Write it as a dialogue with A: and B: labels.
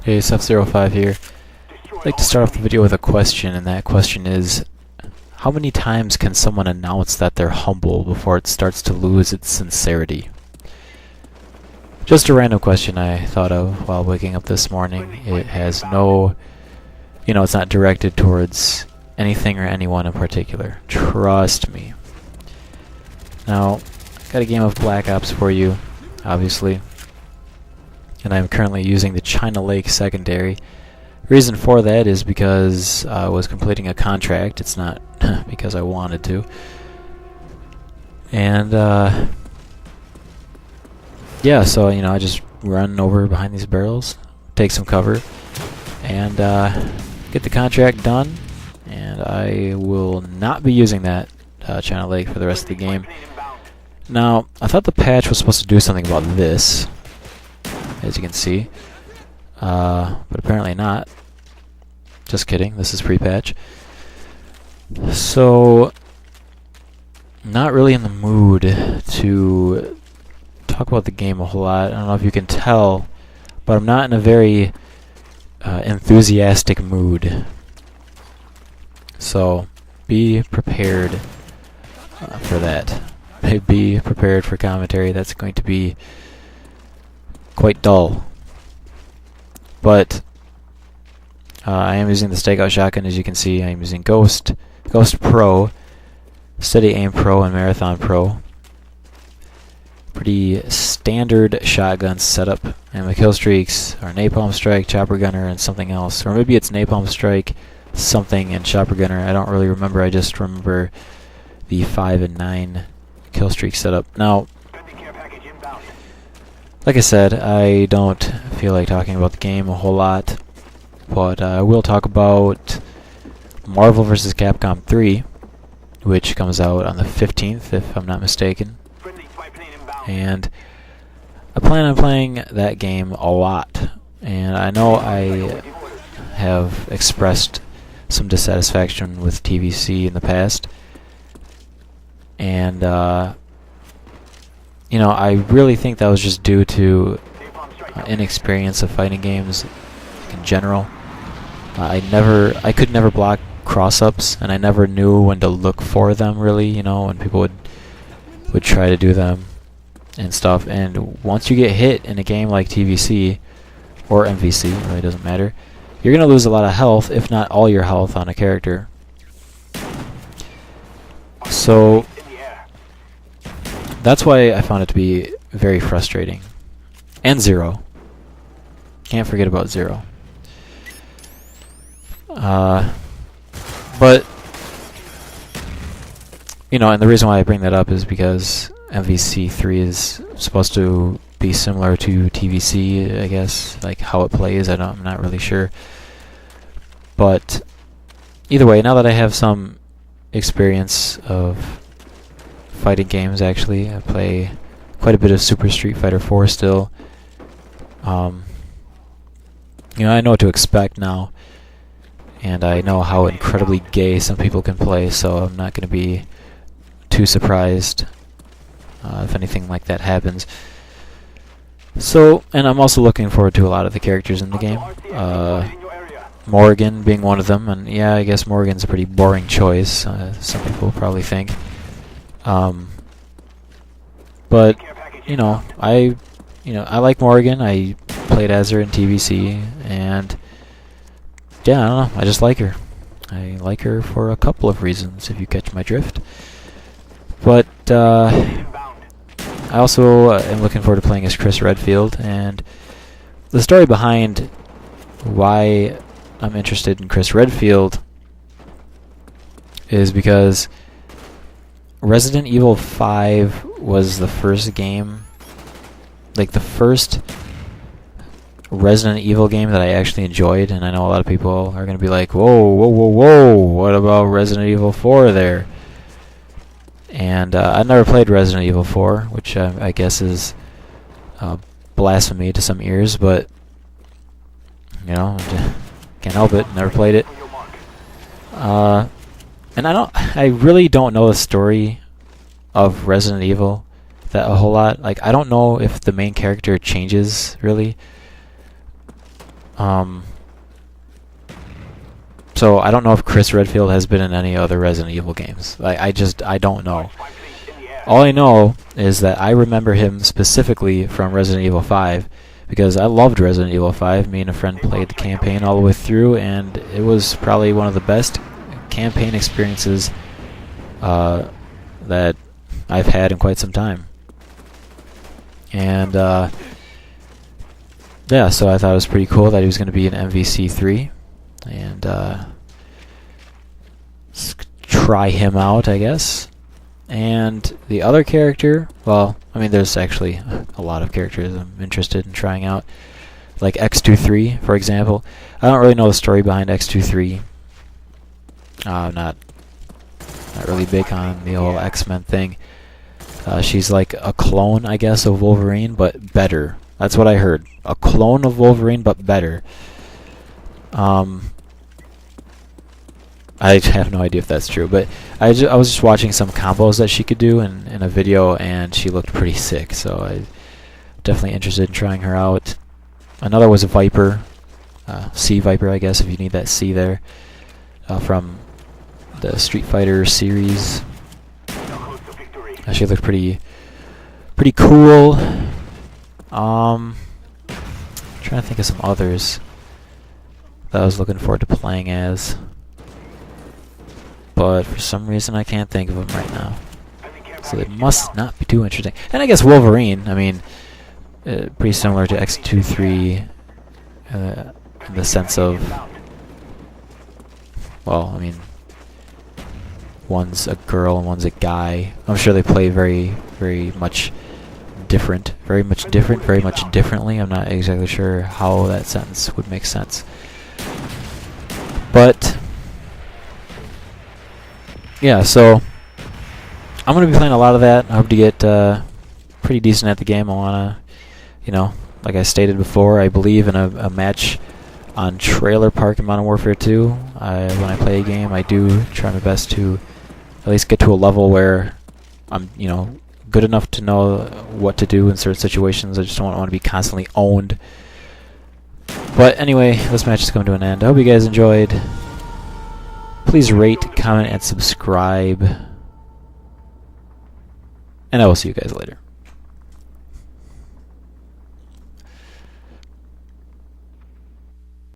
A: Hey, Seth05 here. I'd like to start off the video with a question, and that question is, how many times can someone announce that they're humble before it starts to lose its sincerity? Just a random question I thought of while waking up this morning. It has no, it's not directed towards anything or anyone in particular. Trust me. Now, got a game of Black Ops for you, obviously. And I'm currently using the China Lake secondary. The reason for that is because I was completing a contract. It's not because I wanted to. And yeah, so I just run over behind these barrels, take some cover, and get the contract done. And I will not be using that China Lake for the rest of the game. Now, I thought the patch was supposed to do something about this, as you can see, but apparently not. Just kidding, this is pre-patch. So, not really in the mood to talk about the game a whole lot. I don't know if you can tell, but I'm not in a very enthusiastic mood. So, be prepared for that. Be prepared for commentary that's going to be quite dull. But I am using the Stakeout Shotgun, as you can see. I am using Ghost Pro, Steady Aim Pro, and Marathon Pro. Pretty standard shotgun setup. And my kill streaks are Napalm Strike, Chopper Gunner, and something else. Or maybe it's Napalm Strike, something, and Chopper Gunner. I don't really remember. I just remember the 5 and 9 kill streak setup. Now, like I said, I don't feel like talking about the game a whole lot, but I will talk about Marvel vs. Capcom 3, which comes out on the 15th, if I'm not mistaken. And I plan on playing that game a lot, and I know I have expressed some dissatisfaction with TVC in the past. And, I really think that was just due to inexperience of fighting games in general. I could never block cross-ups, and I never knew when to look for them, really, when people would try to do them and stuff. And once you get hit in a game like TVC, or MvC, it really doesn't matter, you're going to lose a lot of health, if not all your health on a character. So that's why I found it to be very frustrating. And Zero. Can't forget about Zero. But, and the reason why I bring that up is because MvC3 is supposed to be similar to TVC, I guess, like how it plays. I'm not really sure. But either way, now that I have some experience of fighting games, actually, I play quite a bit of Super Street Fighter 4 still. I know what to expect now, and I know how incredibly gay some people can play, so I'm not going to be too surprised if anything like that happens. So, and I'm also looking forward to a lot of the characters in the game. Morgan being one of them, and yeah, I guess Morgan's a pretty boring choice, some people probably think. But I like Morgan. I played as her in TVC, and yeah, I don't know, I just like her. I like her for a couple of reasons, if you catch my drift. But I also am looking forward to playing as Chris Redfield, and the story behind why I'm interested in Chris Redfield is because Resident Evil 5 was the first game, like the first Resident Evil game that I actually enjoyed, and I know a lot of people are going to be like, whoa, what about Resident Evil 4 there? And I never played Resident Evil 4, which I guess is blasphemy to some ears, but can't help it. Never played it. And I really don't know the story of Resident Evil that a whole lot. Like, I don't know if the main character changes really. So I don't know if Chris Redfield has been in any other Resident Evil games. I don't know. All I know is that I remember him specifically from Resident Evil 5 because I loved Resident Evil 5. Me and a friend played the campaign all the way through, and it was probably one of the best campaign experiences that I've had in quite some time. And yeah, so I thought it was pretty cool that he was going to be in MvC3, and try him out, I guess. And the other character, well, I mean, there's actually a lot of characters I'm interested in trying out, like X23, for example. I don't really know the story behind X23. I'm not really big on the whole X-Men thing. She's like a clone, I guess, of Wolverine, but better. That's what I heard. A clone of Wolverine, but better. I have no idea if that's true, but I was just watching some combos that she could do in a video, and she looked pretty sick, so I'm definitely interested in trying her out. Another was a Viper, C Viper, I guess, if you need that C there, from the Street Fighter series. She looked pretty cool. Trying to think of some others that I was looking forward to playing as, but for some reason I can't think of them right now. So they must not be too interesting. And I guess Wolverine, I mean, pretty similar to X23 in the sense of, well, I mean, one's a girl and one's a guy. I'm sure they play very much differently. I'm not exactly sure how that sentence would make sense. But yeah, so I'm going to be playing a lot of that. I hope to get pretty decent at the game. I want to, you know, like I stated before, I believe in a match on Trailer Park in Modern Warfare 2. When I play a game, I do try my best to at least get to a level where I'm, you know, good enough to know what to do in certain situations. I just don't want to be constantly owned. But anyway, this match is coming to an end. I hope you guys enjoyed. Please rate, comment, and subscribe. And I will see you guys later.